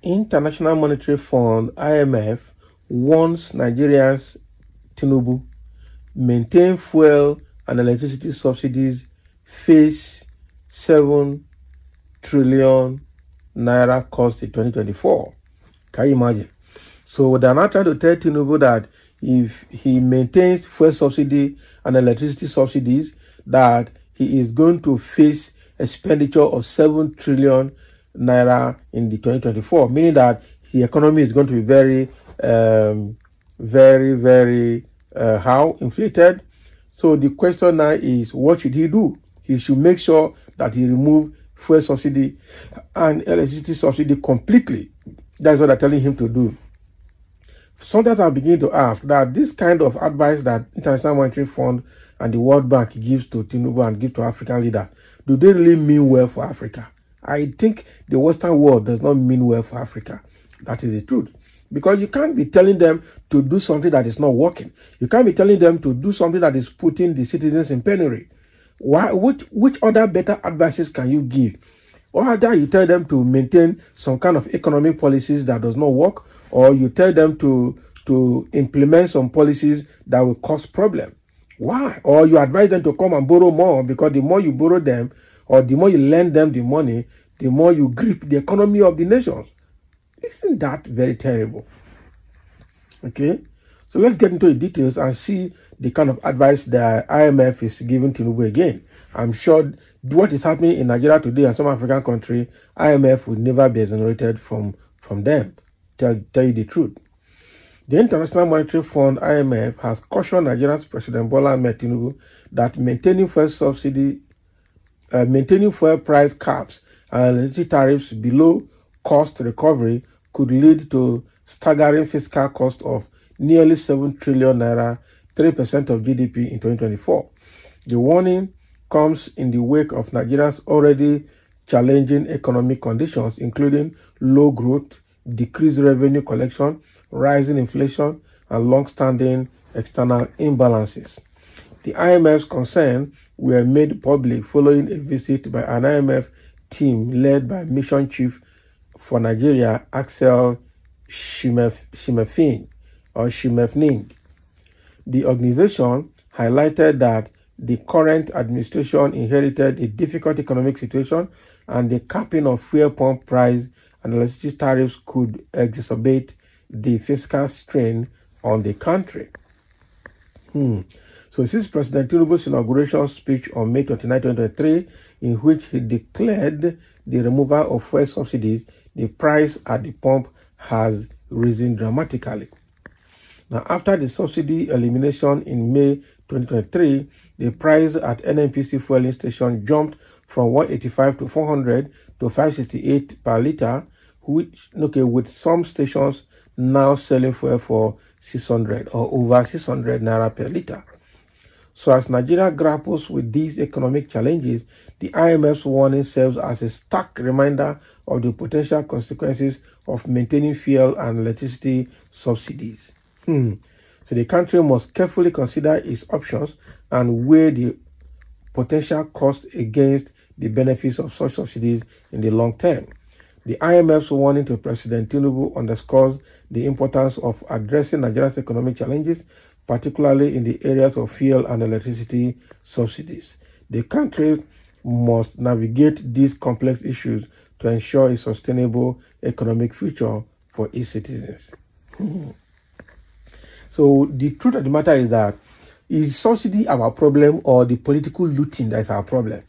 International Monetary Fund, IMF, warns Nigerians, Tinubu, maintain fuel and electricity subsidies, face 7 trillion naira cost in 2024. Can you imagine? So they're not trying to tell Tinubu that if he maintains fuel subsidy and electricity subsidies, that he is going to face expenditure of 7 trillion naira in the 2024, meaning that the economy is going to be very, very inflated. So the question now is, what should he do? He should make sure that he remove fuel subsidy and electricity subsidy completely. That's what they're telling him to do. Sometimes I'm beginning to ask that this kind of advice that International Monetary Fund and the World Bank gives to Tinubu and give to African leaders, do they really mean well for Africa? I think the Western world does not mean well for Africa. That is the truth. Because you can't be telling them to do something that is not working. You can't be telling them to do something that is putting the citizens in penury. Why? Which other better advices can you give? Or either you tell them to maintain some kind of economic policies that does not work, or you tell them to implement some policies that will cause problem. Why? Or you advise them to come and borrow more, because the more you borrow them, or the more you lend them the money, the more you grip the economy of the nations. Isn't that very terrible? Okay, so let's get into the details and see the kind of advice the IMF is giving Tinubu again. I'm sure what is happening in Nigeria today and some African country, IMF would never be exonerated from them. Tell you the truth. The International Monetary Fund, IMF, has cautioned Nigeria's President Bola Ahmed Tinubu that maintaining fuel price caps and electricity tariffs below cost recovery could lead to staggering fiscal cost of nearly 7 trillion naira, 3% of GDP in 2024. The warning comes in the wake of Nigeria's already challenging economic conditions, including low growth, decreased revenue collection, rising inflation, and long-standing external imbalances. The IMF's concerns were made public following a visit by an IMF team led by Mission Chief for Nigeria, Axel Shimefning. The organization highlighted that the current administration inherited a difficult economic situation, and the capping of fuel pump price and electricity tariffs could exacerbate the fiscal strain on the country. So since President Tinubu's inauguration speech on May 29, 2023, in which he declared the removal of fuel subsidies, the price at the pump has risen dramatically. Now, after the subsidy elimination in May 2023, the price at NNPC fueling station jumped from 185 to 400 to 568 per litre, with some stations now selling fuel for 600 or over 600 naira per litre. So as Nigeria grapples with these economic challenges, the IMF's warning serves as a stark reminder of the potential consequences of maintaining fuel and electricity subsidies. So the country must carefully consider its options and weigh the potential cost against the benefits of such subsidies in the long term. The IMF's warning to President Tinubu underscores the importance of addressing Nigeria's economic challenges, particularly in the areas of fuel and electricity subsidies. The country must navigate these complex issues to ensure a sustainable economic future for its citizens. So the truth of the matter is that, is subsidy our problem or the political looting that is our problem?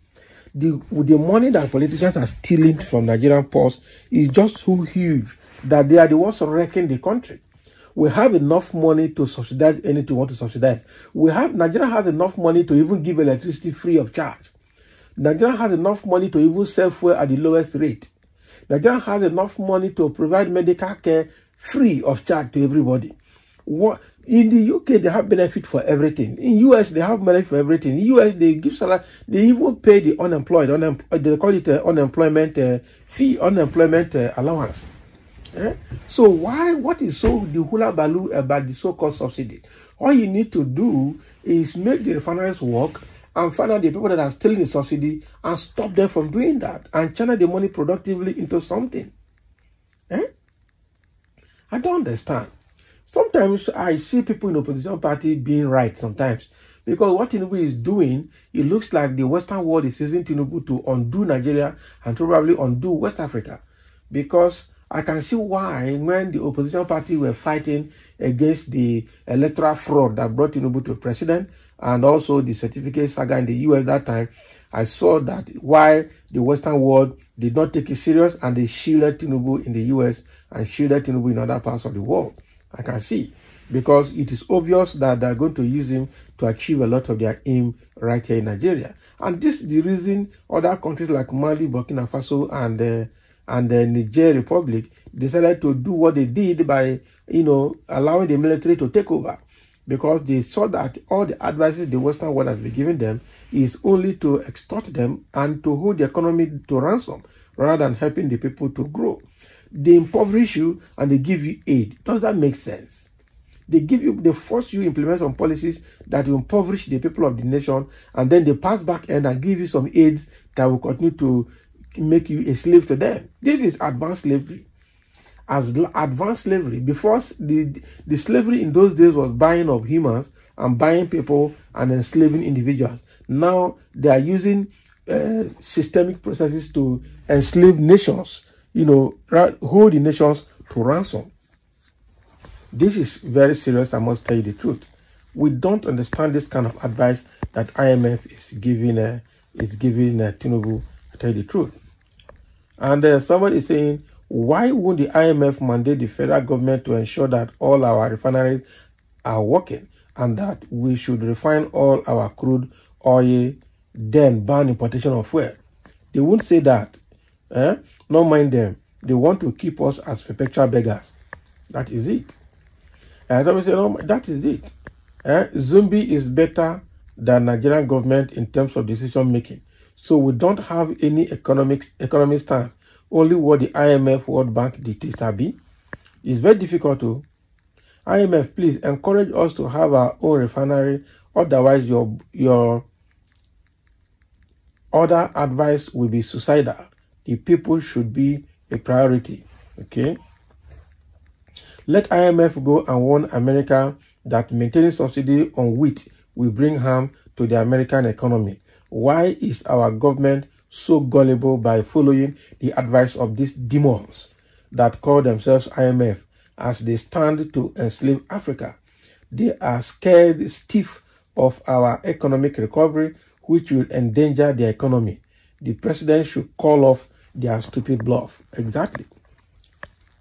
The money that politicians are stealing from Nigerian purse is just so huge that they are the ones wrecking the country. We have enough money to subsidize anything we want to subsidize. Nigeria has enough money to even give electricity free of charge. Nigeria has enough money to even sell fuel at the lowest rate. Nigeria has enough money to provide medical care free of charge to everybody. In the UK, they have benefit for everything. In US, they have benefit for everything. In US, they give salary. They even pay the unemployed. They call it unemployment fee, unemployment allowance. So what is so the hula baloo about the so-called subsidy? All you need to do is make the refineries work and find out the people that are stealing the subsidy and stop them from doing that and channel the money productively into something. I don't understand. Sometimes I see people in opposition party being right sometimes. Because what Tinubu is doing, it looks like the Western world is using Tinubu to undo Nigeria and probably undo West Africa. Because I can see why when the opposition party were fighting against the electoral fraud that brought Tinubu to president and also the certificate saga in the US that time, I saw that why the Western world did not take it serious and they shielded Tinubu in the US and shielded Tinubu in other parts of the world. I can see. Because it is obvious that they're going to use him to achieve a lot of their aim right here in Nigeria. And this is the reason other countries like Mali, Burkina Faso, and the Niger Republic decided to do what they did by, allowing the military to take over. Because they saw that all the advices the Western world has been giving them is only to extort them and to hold the economy to ransom, rather than helping the people to grow. They impoverish you and they give you aid. Does that make sense? They force you to implement some policies that will impoverish the people of the nation, and then they pass back end and give you some aids that will continue to make you a slave to them. This is advanced slavery. As advanced slavery, before the slavery in those days was buying of humans and buying people and enslaving individuals. Now they are using systemic processes to enslave nations, hold the nations to ransom. This is very serious, I must tell you the truth. We don't understand this kind of advice that IMF is giving Tinubu, to tell you the truth. And somebody is saying, why won't the IMF mandate the federal government to ensure that all our refineries are working and that we should refine all our crude oil, then ban importation of fuel? They won't say that. No mind them. They want to keep us as perpetual beggars. That is it. And somebody say, no, that is it. Zumbi is better than Nigerian government in terms of decision making. So we don't have any economic stance. Only what the IMF, World Bank dictates be. It's very difficult to. IMF, please encourage us to have our own refinery. Otherwise, your other advice will be suicidal. The people should be a priority. Okay. Let IMF go and warn America that maintaining subsidy on wheat will bring harm to the American economy. Why is our government so gullible by following the advice of these demons that call themselves IMF as they stand to enslave Africa? They are scared stiff of our economic recovery, which will endanger their economy. The president should call off their stupid bluff. Exactly.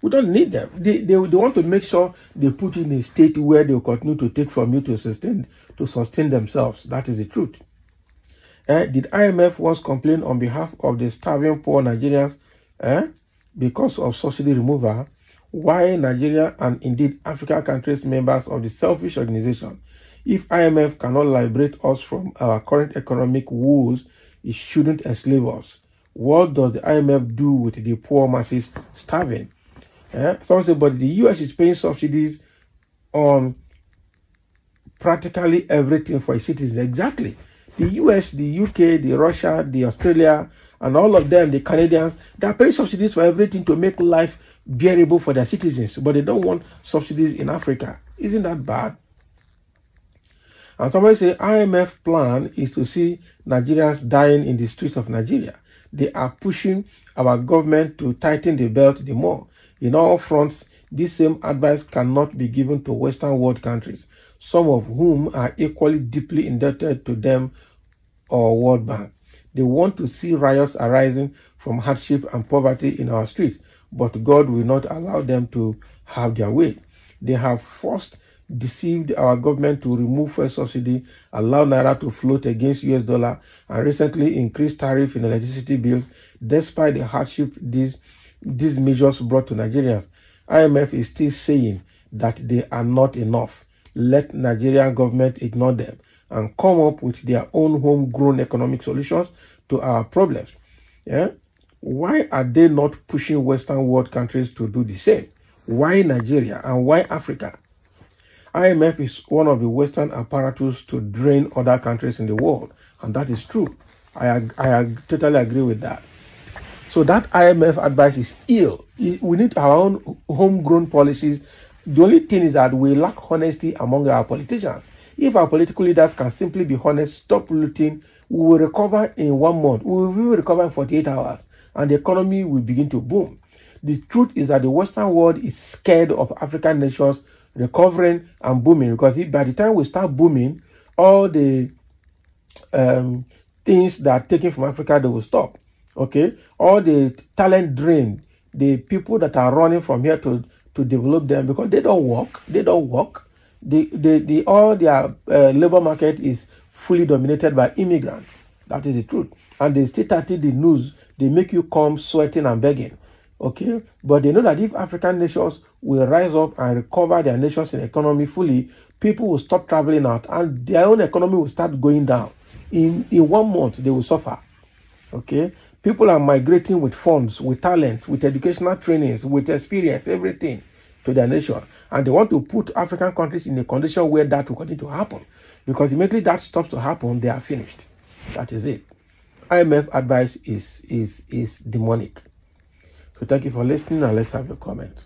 We don't need them. They want to make sure they put you in a state where they will continue to take from you to sustain themselves. That is the truth. Did IMF once complain on behalf of the starving poor Nigerians because of subsidy removal? Why Nigeria and indeed African countries members of the selfish organization? If IMF cannot liberate us from our current economic woes, it shouldn't enslave us. What does the IMF do with the poor masses starving? Someone say, but the US is paying subsidies on practically everything for its citizens. Exactly. The US, the UK, the Russia, the Australia, and all of them, the Canadians, they are paying subsidies for everything to make life bearable for their citizens. But they don't want subsidies in Africa. Isn't that bad? And somebody say, IMF plan is to see Nigerians dying in the streets of Nigeria. They are pushing our government to tighten the belt the more. In all fronts, this same advice cannot be given to Western world countries, some of whom are equally deeply indebted to them or World Bank. They want to see riots arising from hardship and poverty in our streets, but God will not allow them to have their way. They have deceived our government to remove fuel subsidy, allow Naira to float against US dollar, and recently increased tariff in electricity bills, despite the hardship these measures brought to Nigerians. IMF is still saying that they are not enough. Let Nigerian government ignore them and come up with their own homegrown economic solutions to our problems. Why are they not pushing Western world countries to do the same? Why Nigeria and why Africa? IMF is one of the Western apparatus to drain other countries in the world, and that is true. I totally agree with that. So that IMF advice is ill. We need our own homegrown policies. The only thing is that we lack honesty among our politicians. If our political leaders can simply be honest, stop looting, we will recover in 1 month. We will recover in 48 hours, and the economy will begin to boom. The truth is that the Western world is scared of African nations recovering and booming, because by the time we start booming, all the things that are taken from Africa, they will stop. Okay, all the talent drain, the people that are running from here to develop them, because they don't work. All their labor market is fully dominated by immigrants. That is the truth. And they still started the news. They make you come sweating and begging. Okay, but they know that if African nations will rise up and recover their nations in economy fully, people will stop traveling out, and their own economy will start going down. In 1 month, they will suffer. Okay, people are migrating with funds, with talent, with educational trainings, with experience, everything to their nation, and they want to put African countries in a condition where that will continue to happen, because immediately that stops to happen, they are finished. That is it. IMF advice is demonic. So thank you for listening, and let's have your comments.